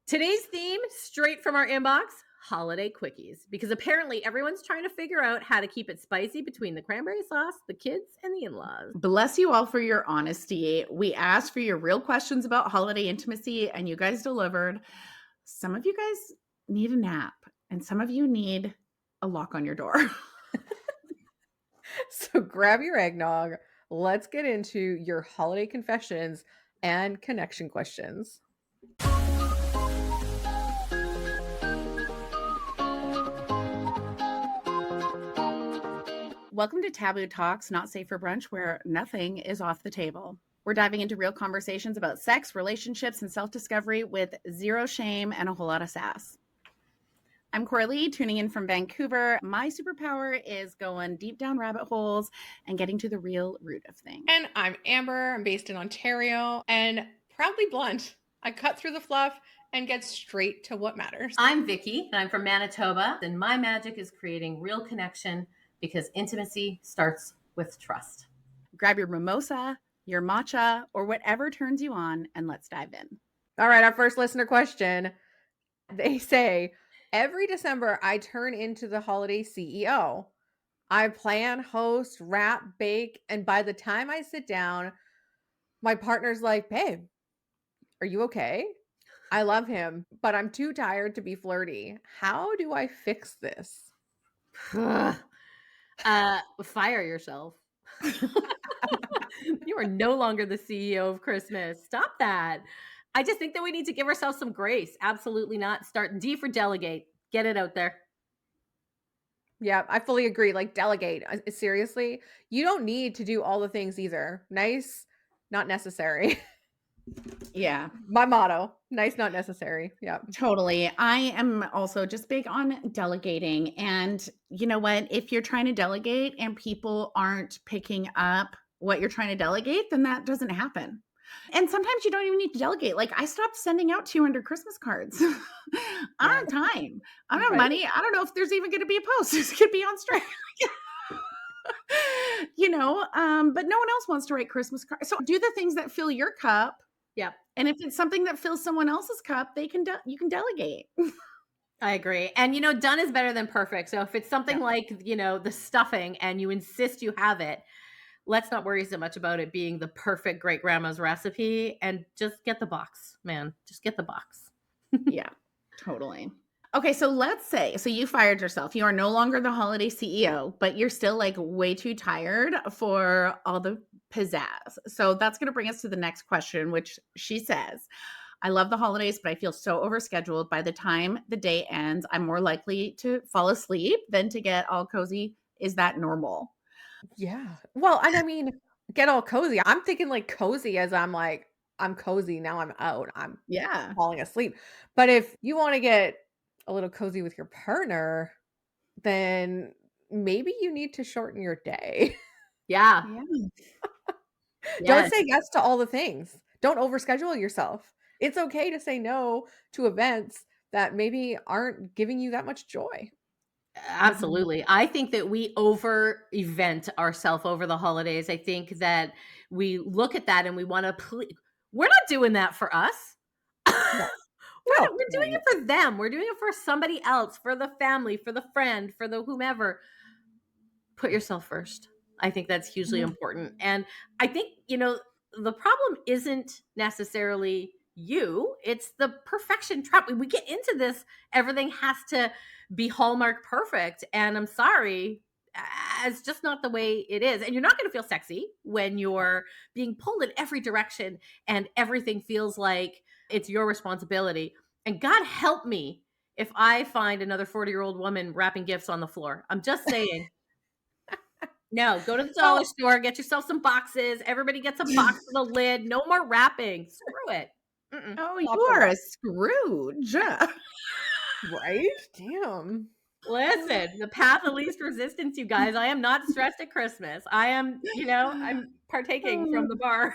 Today's theme, straight from our inbox, holiday quickies. Because apparently everyone's trying to figure out how to keep it spicy between the cranberry sauce, the kids, and the in-laws. Bless you all for your honesty. We asked for your real questions about holiday intimacy, and you guys delivered. Some of you guys need a nap, and some of you need a lock on your door. So grab your eggnog. Let's get into your holiday confessions and connection questions. Welcome to Taboo Talks, Not Safe for Brunch, where nothing is off the table. We're diving into real conversations about sex, relationships, and self-discovery with zero shame and a whole lot of sass. I'm Coralie, tuning in from Vancouver. My superpower is going deep down rabbit holes and getting to the real root of things. And I'm Amber. I'm based in Ontario and proudly blunt. I cut through the fluff and get straight to what matters. I'm Vicky, and I'm from Manitoba, and my magic is creating real connection because intimacy starts with trust. Grab your mimosa, your matcha, or whatever turns you on, and let's dive in. All right, our first listener question. They say, every December, I turn into the holiday CEO. I plan, host, wrap, bake, and by the time I sit down, my partner's like, babe, are you okay? I love him, but I'm too tired to be flirty. How do I fix this? Fire yourself. You are no longer the CEO of Christmas. Stop that. I just think that we need to give ourselves some grace. Absolutely not. Start D for delegate. Get it out there. Yeah, I fully agree. Like, delegate. Seriously, you don't need to do all the things either. Nice, not necessary. Yeah, My motto, nice, not necessary. Yeah. totally. I am also just big on delegating. And you know what? If you're trying to delegate and people aren't picking up what you're trying to delegate, then that doesn't happen. And sometimes you don't even need to delegate. Like, I stopped sending out 200 Christmas cards. I don't have time. I don't have Right. money. I don't know if there's even going to be a post. This could be on strike. But no one else wants to write Christmas cards. So do the things that fill your cup. Yep. And if it's something that fills someone else's cup, you can delegate. I agree. And, done is better than perfect. So if it's something like, the stuffing and you insist you have it, let's not worry so much about it being the perfect great grandma's recipe and just get the box, man. Just get the box. Yeah, totally. Okay, so let's say, you fired yourself. You are no longer the holiday CEO, but you're still like way too tired for all the pizzazz. So that's going to bring us to the next question, which she says, I love the holidays, but I feel so overscheduled. By the time the day ends, I'm more likely to fall asleep than to get all cozy. Is that normal? Yeah. Well, and I mean, get all cozy. I'm thinking like cozy as I'm cozy. Now I'm out. I'm Yeah. falling asleep. But if you want to get a little cozy with your partner, then maybe you need to shorten your day. Yeah. Don't say yes to all the things. Don't overschedule yourself. It's okay to say no to events that maybe aren't giving you that much joy. Absolutely. I think that we over event ourselves over the holidays. I think that we look at that and we want to we're not doing that for us. We're doing it for them. We're doing it for somebody else, for the family, for the friend, for the whomever. Put yourself first. I think that's hugely important. And I think, the problem isn't necessarily you. It's the perfection trap. We get into this, everything has to be Hallmark perfect. And I'm sorry, it's just not the way it is. And you're not going to feel sexy when you're being pulled in every direction and everything feels like it's your responsibility. And God help me if I find another 40-year-old woman wrapping gifts on the floor. I'm just saying. No, go to the dollar store, get yourself some boxes. Everybody gets a box with a lid. No more wrapping. Screw it. Oh, you are a Scrooge. Right? Damn. Listen, the path of least resistance, you guys. I am not stressed at Christmas. I am, I'm partaking from the bar.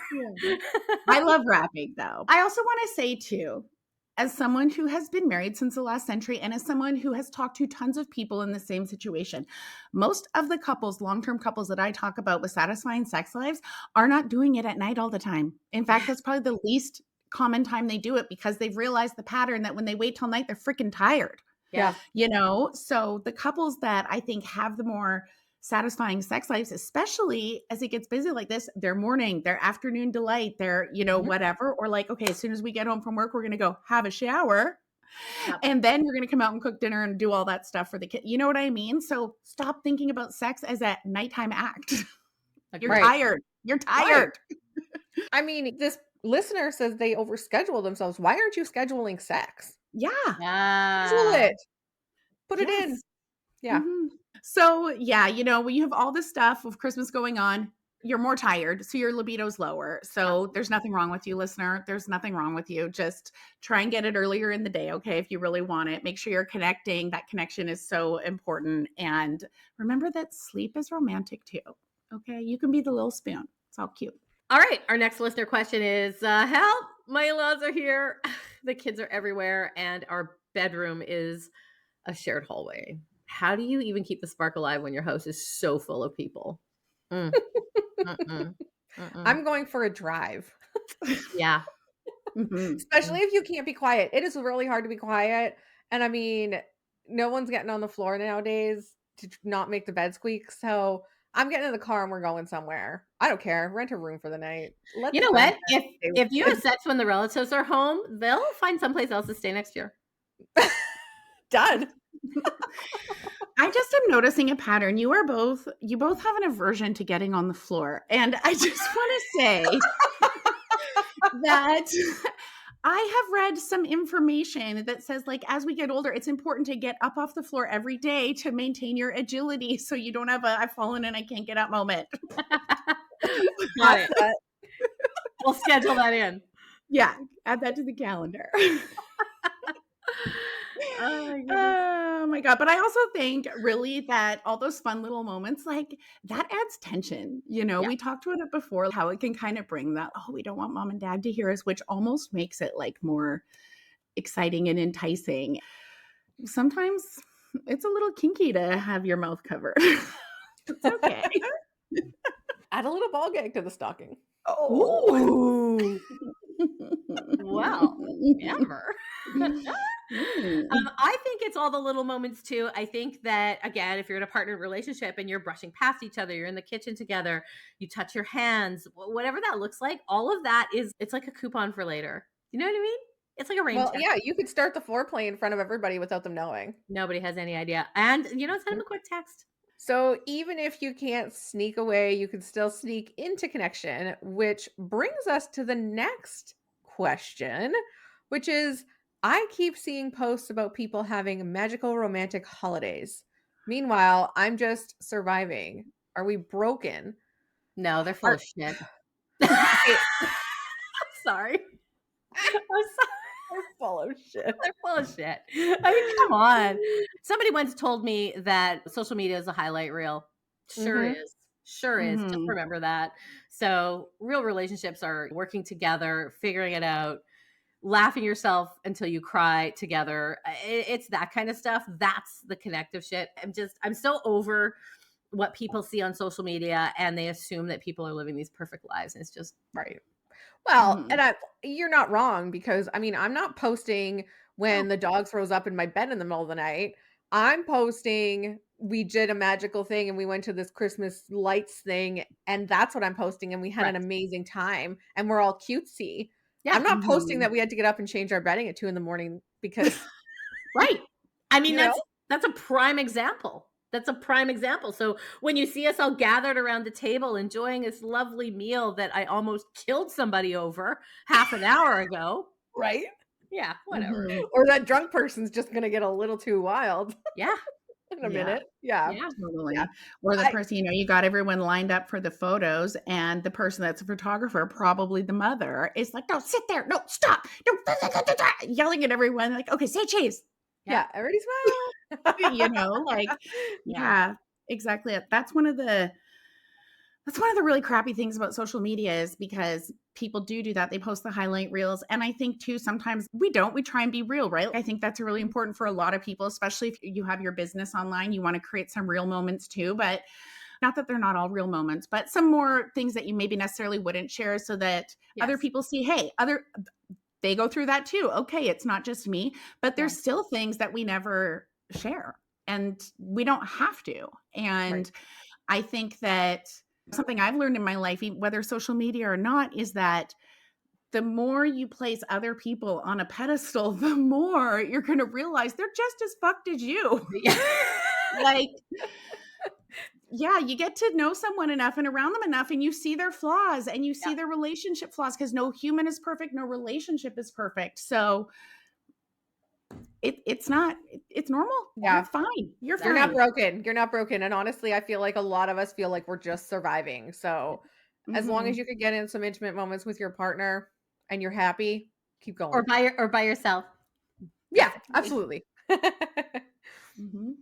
I love wrapping, though. I also want to say, too, as someone who has been married since the last century and as someone who has talked to tons of people in the same situation, most of the couples, long-term couples that I talk about with satisfying sex lives are not doing it at night all the time. In fact, that's probably the least common time they do it because they've realized the pattern that when they wait till night, they're freaking tired. Yeah. You know, so the couples that I think have the more satisfying sex lives, especially as it gets busy like this, their morning, their afternoon delight, their, you know, Mhm. whatever, or like, okay, as soon as we get home from work, we're going to go have a shower. Yep. And then we're going to come out and cook dinner and do all that stuff for the kid. You know what I mean? So stop thinking about sex as a nighttime act. You're Right. tired. You're tired. I mean, this listener says they overschedule themselves. Why aren't you scheduling sex? Yeah. Schedule Yeah. it. Put it in. Yes. Yeah. Mhm. So yeah, you know, when you have all this stuff of Christmas going on, you're more tired, so your libido's lower. So there's nothing wrong with you, listener. There's nothing wrong with you. Just try and get it earlier in the day, okay? If you really want it, make sure you're connecting. That connection is so important. And remember that sleep is romantic too. Okay, you can be the little spoon. It's all cute. All right. Our next listener question is help. My in-laws are here. The kids are everywhere, and our bedroom is a shared hallway. How do you even keep the spark alive when your house is so full of people? Mm, mm-mm, mm-mm. I'm going for a drive, Yeah. Mhm. especially if you can't be quiet. It is really hard to be quiet. And I mean, no one's getting on the floor nowadays to not make the bed squeak. So I'm getting in the car and we're going somewhere. I don't care. Rent a room for the night. Let You the know what? content stay If you with have sex when the relatives are home, they'll find someplace else to stay next year. it. Done. I just am noticing a pattern. You both have an aversion to getting on the floor. And I just want to say that I have read some information that says, like, as we get older, it's important to get up off the floor every day to maintain your agility so you don't have a I've fallen and I can't get up moment. Got it. We'll schedule that in. Yeah, add that to the calendar. Oh my goodness. Oh my God. But I also think really that all those fun little moments, like that adds tension. You know, Yeah. we talked about it before, how it can kind of bring that, oh, we don't want mom and dad to hear us, which almost makes it like more exciting and enticing. Sometimes it's a little kinky to have your mouth covered. It's okay. Add a little ball gag to the stocking. Oh. Ooh. Well, never. I think it's all the little moments too. I think that again, if you're in a partnered relationship and you're brushing past each other, you're in the kitchen together, you touch your hands, whatever that looks like, all of that it's like a coupon for later. You know what I mean? It's like a rain Well, check. yeah, you could start the foreplay in front of everybody without them knowing. Nobody has any idea. And send them a quick text. So even if you can't sneak away, you can still sneak into connection, which brings us to the next question, which is I keep seeing posts about people having magical romantic holidays. Meanwhile, I'm just surviving. Are we broken? No, they're full Are- of shit. Okay, Sorry. I'm sorry. we're full of shit. They're full of shit. I mean, come on. Somebody once told me that social media is a highlight reel. Sure Mhm. is. Sure is. Just Mhm. remember that. So, real relationships are working together, figuring it out, laughing yourself until you cry together. It's that kind of stuff. That's the connective shit. I'm so over what people see on social media and they assume that people are living these perfect lives. And it's just, Right. Well, Mhm. and you're not wrong because I mean, I'm not posting when the dog throws up in my bed in the middle of the night. I'm posting we did a magical thing and we went to this Christmas lights thing and that's what I'm posting and we had an correct. amazing time and we're all cutesy. Yeah. I'm not posting Mhm. that we had to get up and change our bedding at 2 in the morning because, Right. I mean, you know, that's a prime example. That's a prime example. So when you see us all gathered around the table enjoying this lovely meal that I almost killed somebody over half an hour ago, right? yeah, whatever. Mhm. Or that drunk person's just going to get a little too wild Yeah, in a Yeah. minute. Yeah. yeah, Totally. Yeah. Or the I person, you got everyone lined up for the photos, and the person that's a photographer, probably the mother, is like, no, sit there. No, stop. No, yelling at everyone, like, okay, say cheese. yeah, everybody smile. Like, yeah. yeah, exactly. That's one of the really crappy things about social media is because people do that. They post the highlight reels. And I think too, sometimes we try and be real, right? I think that's really important for a lot of people, especially if you have your business online, you want to create some real moments too, but not that they're not all real moments, but some more things that you maybe necessarily wouldn't share so that other Yes. people see, hey, they go through that too. Okay, it's not just me, but there's Yeah. still things that we never share and we don't have to. And Right. I think that something I've learned in my life, whether social media or not, is that the more you place other people on a pedestal, the more you're going to realize they're just as fucked as you. Like, yeah, you get to know someone enough and around them enough, and you see their flaws and you see their relationship flaws, because no human is perfect, no relationship is perfect. So it's not, it's normal. You're Yeah. fine. You're You're not fine. broken. You're not broken. And honestly, I feel like a lot of us feel like we're just surviving. So as long as Mhm. you could get in some intimate moments with your partner and you're happy, keep Or going. or by yourself. Yeah, Exactly. absolutely. Mhm.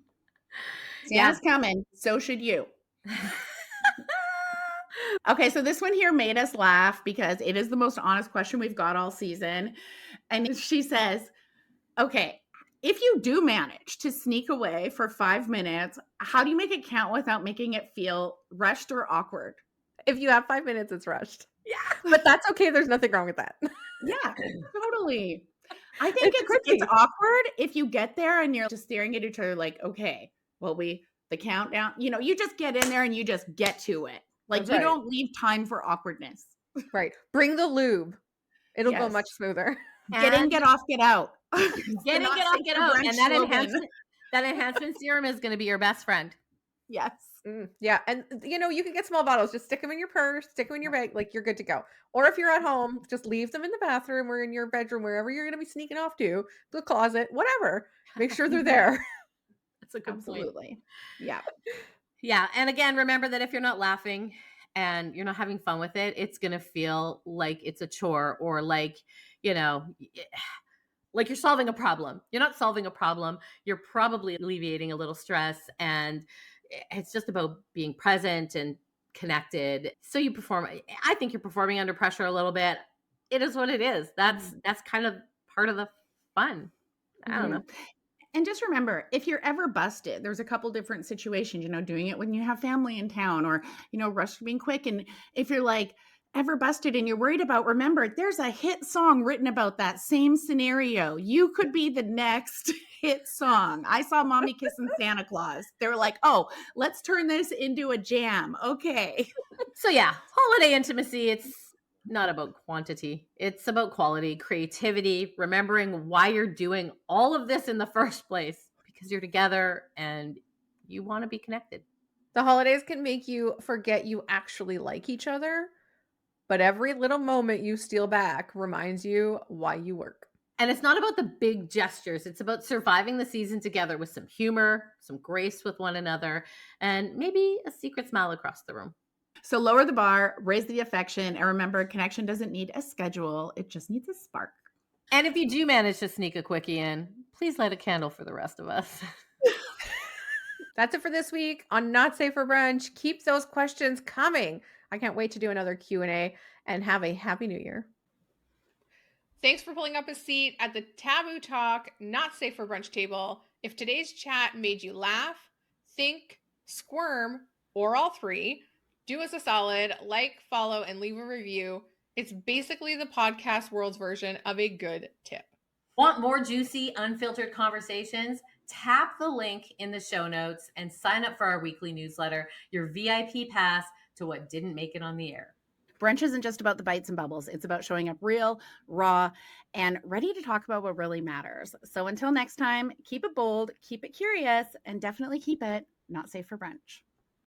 Yeah. Santa's coming. So should you. Okay, so this one here made us laugh because it is the most honest question we've got all season. And she says, okay, if you do manage to sneak away for 5 minutes, how do you make it count without making it feel rushed or awkward? If you have 5 minutes, it's rushed. Yeah. But that's okay. There's nothing wrong with that. Yeah, totally. I think It's it's quickie. awkward if you get there and you're just staring at each other like, okay, well, the countdown, you just get in there and you just get to it. Like That's you right. don't leave time for awkwardness. Right. Bring the lube. It'll go Yes. much smoother. Get in, And get off, get out. It's the get in, not get off, safe get for out. brunch And slogan. that enhancement serum is going to be your best friend. Yes. Yeah, and you can get small bottles. Just stick them in your purse, stick them in your bag, like you're good to go. Or if you're at home, just leave them in the bathroom or in your bedroom, wherever you're going to be sneaking off to, the closet, whatever. Make sure they're there. That's a good point. Absolutely. Yeah. Yeah. And again, remember that if you're not laughing and you're not having fun with it, it's going to feel like it's a chore or like, you know, like you're solving a problem. You're not solving a problem. You're probably alleviating a little stress. And it's just about being present and connected. So you perform. I think you're performing under pressure a little bit. It is what it is. That's kind of part of the fun. I don't Mhm. know. And just remember, if you're ever busted, there's a couple different situations, doing it when you have family in town or, rush being quick. And if you're like ever busted and you're worried about, remember, there's a hit song written about that same scenario. You could be the next hit song. I saw Mommy Kissing Santa Claus. They were like, oh, let's turn this into a jam. Okay. So yeah, holiday intimacy, it's not about quantity. It's about quality, creativity, remembering why you're doing all of this in the first place because you're together and you want to be connected. The holidays can make you forget you actually like each other, but every little moment you steal back reminds you why you work. And it's not about the big gestures. It's about surviving the season together with some humor, some grace with one another, and maybe a secret smile across the room. So lower the bar, raise the affection, and remember, connection doesn't need a schedule. It just needs a spark. And if you do manage to sneak a quickie in, please light a candle for the rest of us. That's it for this week on Not Safe for Brunch. Keep those questions coming. I can't wait to do another Q&A and have a happy new year. Thanks for pulling up a seat at the Taboo Talk Not Safe for Brunch table. If today's chat made you laugh, think, squirm, or all three, do us a solid, like, follow, and leave a review. It's basically the podcast world's version of a good tip. Want more juicy, unfiltered conversations? Tap the link in the show notes and sign up for our weekly newsletter, your VIP pass to what didn't make it on the air. Brunch isn't just about the bites and bubbles. It's about showing up real, raw, and ready to talk about what really matters. So until next time, keep it bold, keep it curious, and definitely keep it not safe for brunch.